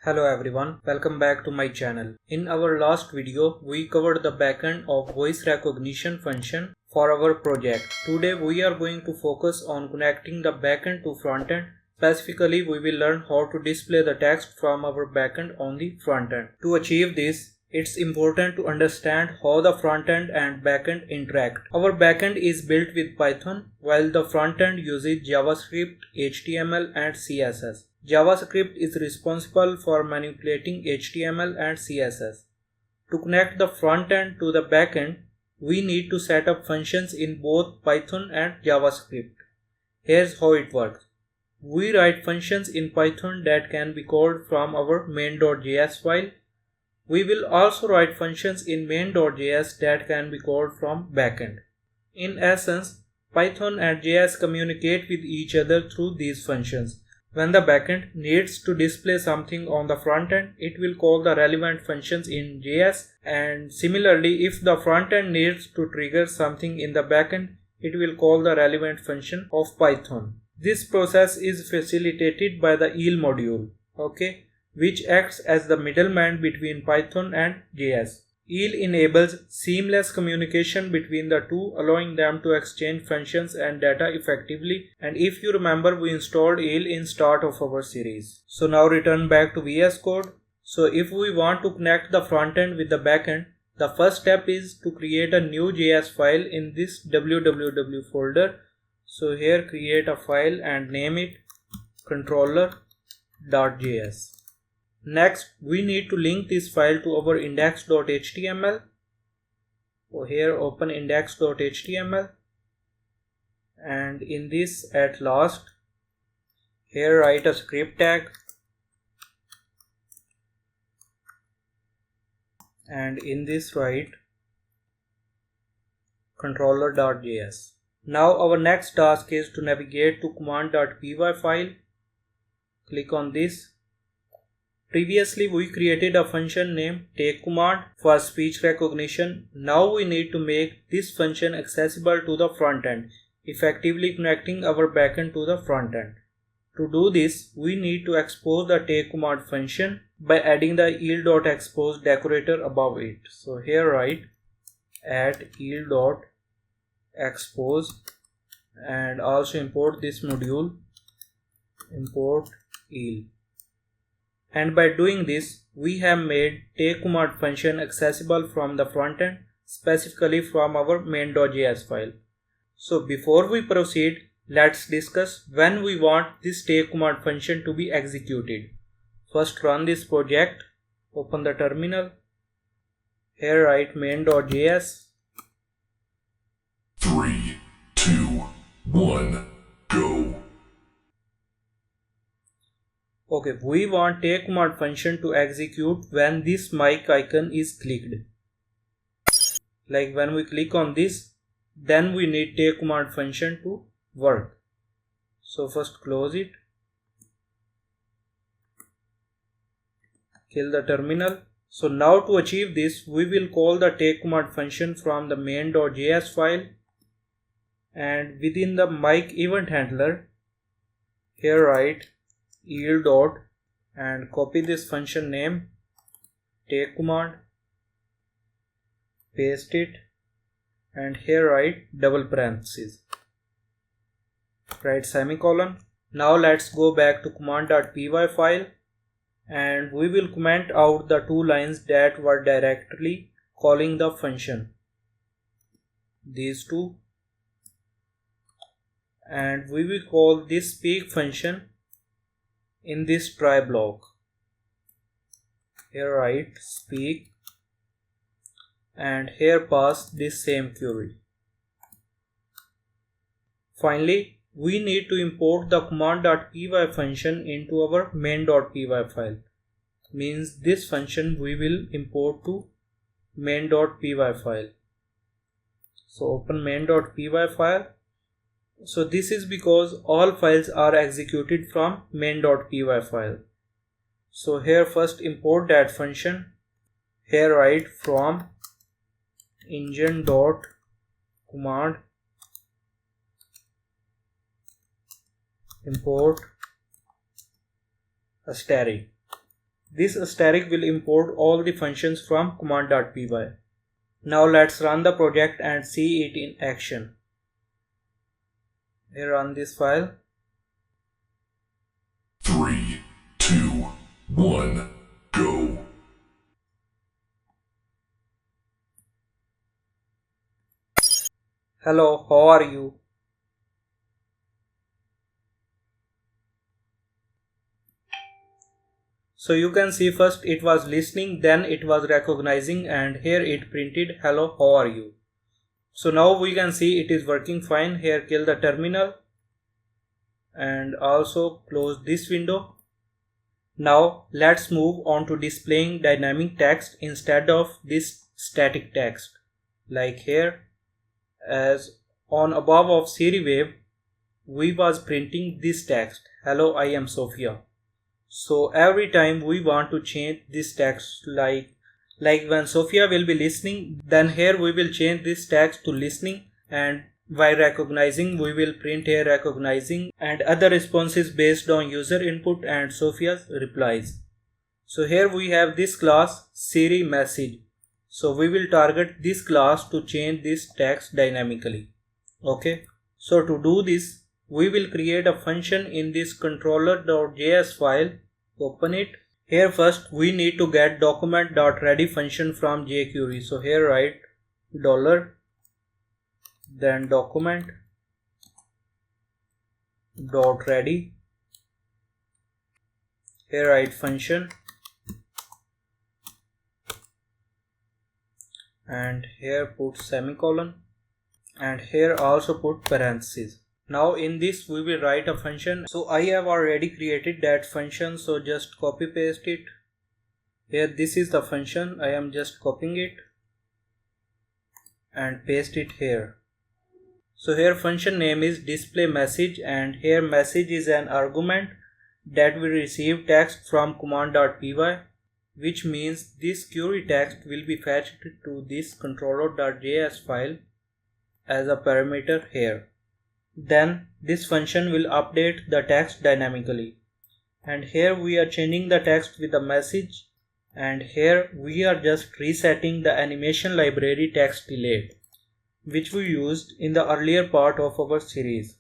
Hello everyone, welcome back to my channel. In our last video, we covered the backend of voice recognition function for our project. Today we are going to focus on connecting the backend to frontend. Specifically, we will learn how to display the text from our backend on the frontend. To achieve this, it's important to understand how the frontend and backend interact. Our backend is built with Python, while the frontend uses JavaScript, HTML and CSS. JavaScript is responsible for manipulating HTML and CSS. To connect the frontend to the backend, we need to set up functions in both Python and JavaScript. Here's how it works. We write functions in Python that can be called from our main.js file. We will also write functions in main.js that can be called from backend. In essence, Python and JS communicate with each other through these functions. When the backend needs to display something on the frontend, it will call the relevant functions in JS, and similarly, if the frontend needs to trigger something in the backend, it will call the relevant function of Python. This process is facilitated by the EEL module, which acts as the middleman between Python and JS. EEL enables seamless communication between the two, allowing them to exchange functions and data effectively. And if you remember, we installed EEL in start of our series. So now return back to VS Code. So if we want to connect the frontend with the backend, the first step is to create a new JS file in this www folder. So here create a file and name it controller.js. Next, we need to link this file to our index.html. So here open index.html, and in this at last, here write a script tag, and in this write controller.js. Now our next task is to navigate to command.py file. Click on this. Previously, we created a function named takeCommand for speech recognition. Now we need to make this function accessible to the frontend, effectively connecting our backend to the frontend. To do this, we need to expose the takeCommand function by adding the EEL.expose decorator above it. So here write add EEL.expose and also import this module, import EEL. And by doing this, we have made takeCommand function accessible from the frontend, specifically from our main.js file. So before we proceed, let's discuss when we want this takeCommand function to be executed. First run this project, open the terminal. Here write main.js. 3, 2, 1, go. We want takeCommand function to execute when this mic icon is clicked. Like when we click on this, then we need takeCommand function to work. So first close it. Kill the terminal. So now to achieve this, we will call the takeCommand function from the main.js file, and within the mic event handler, here write EEL dot and copy this function name, takeCommand, paste it, and here write double parentheses, write semicolon. Now let's go back to command.py file, and we will comment out the two lines that were directly calling the function, these two, and we will call this speak function in this try block. Here write speak and here pass this same query. Finally, we need to import the command.py function into our main.py file. Means this function we will import to main.py file. So open main.py file. So this is because all files are executed from main.py file. So here first import that function. Here write from engine.command import asterisk. This asterisk will import all the functions from command.py. Now let's run the project and see it in action. Here, run this file. 3, 2, 1, go. Hello, how are you? So you can see first it was listening, then it was recognizing, and here it printed hello, how are you? So now we can see it is working fine. Here, kill the terminal and also close this window. Now let's move on to displaying dynamic text instead of this static text. Like here, as on above of Siri wave, we was printing this text, hello, I am Sophia. So every time we want to change this text, like when Sophia will be listening, then here we will change this text to listening, and while recognizing we will print here recognizing, and other responses based on user input and Sophia's replies. So here we have this class Siri message. So we will target this class to change this text dynamically. Okay. So to do this, we will create a function in this controller.js file. Open it. Here first we need to get document.ready function from jQuery. So here write $, then document.ready. Here write function, and here put semicolon, and here also put parentheses. Now in this we will write a function. So I have already created that function, so just copy paste it. Here this is the function, I am just copying it and paste it here. So here function name is display message, and here message is an argument that will receive text from command.py, which means this query text will be fetched to this controller.js file as a parameter here. Then this function will update the text dynamically, and here we are changing the text with a message, and here we are just resetting the animation library text delay, which we used in the earlier part of our series.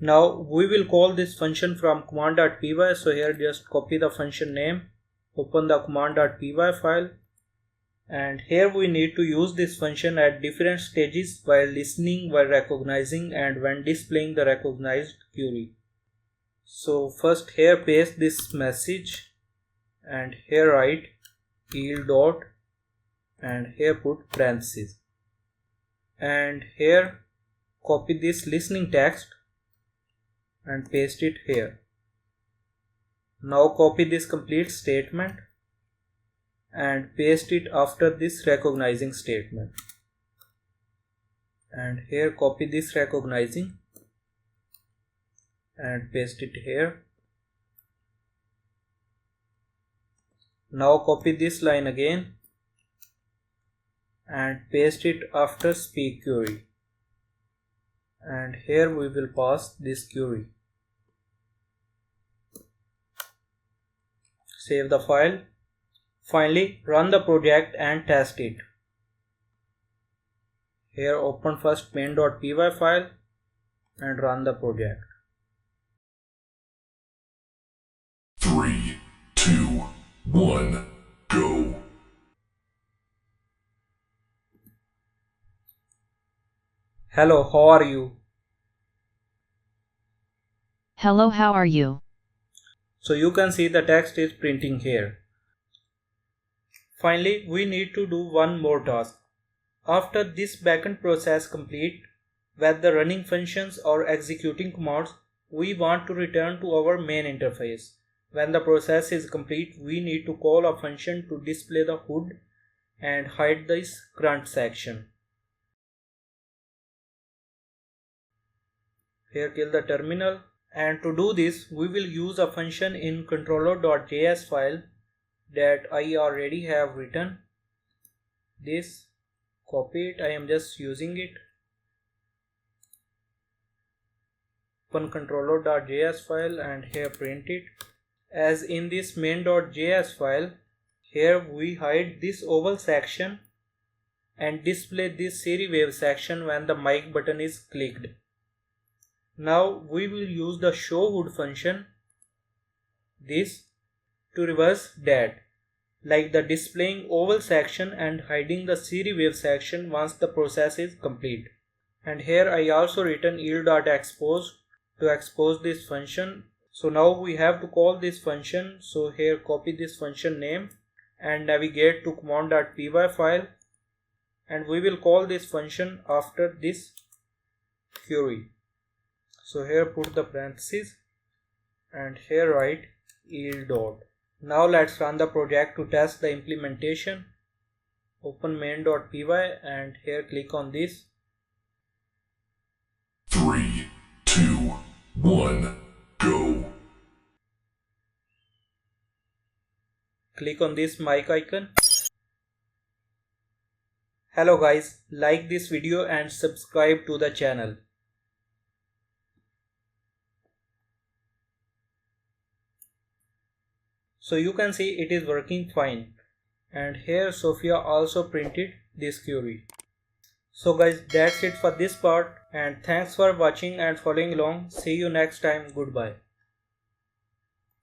Now we will call this function from command.py. So here just copy the function name, open the command.py file, and here we need to use this function at different stages, while listening, while recognizing, and when displaying the recognized query. So first here paste this message, and here write yield dot, and here put parentheses, and here copy this listening text and paste it here. Now copy this complete statement and paste it after this recognizing statement, and here copy this recognizing and paste it here. Now copy this line again and paste it after speak query, and here we will pass this query. Save the file. Finally, run the project and test it. Here open first main.py file and run the project. 3, 2, 1, go. Hello, how are you? Hello, how are you? So you can see the text is printing here. Finally, we need to do one more task. After this backend process complete, whether running functions or executing commands, we want to return to our main interface. When the process is complete, we need to call a function to display the HUD and hide this grunt section. Here kill the terminal, and to do this we will use a function in controller.js file that I already have written. This, copy it, I am just using it. Open controller.js file and here print it. as in this main.js file, here we hide this oval section and display this Siri wave section when the mic button is clicked. Now we will use the showHood function, this, to reverse that, like the displaying oval section and hiding the Siri wave section once the process is complete. And here I also written yield.expose to expose this function. So now we have to call this function. So here copy this function name and navigate to command.py file, and we will call this function after this query. So here put the parentheses and here write yield dot. Now let's run the project to test the implementation. Open main.py and here click on this. 3, 2, 1, go. Click on this mic icon. Hello guys, like this video and subscribe to the channel. So you can see it is working fine. And here Sophia also printed this query. So guys, that's it for this part, and thanks for watching and following along. See you next time. Goodbye.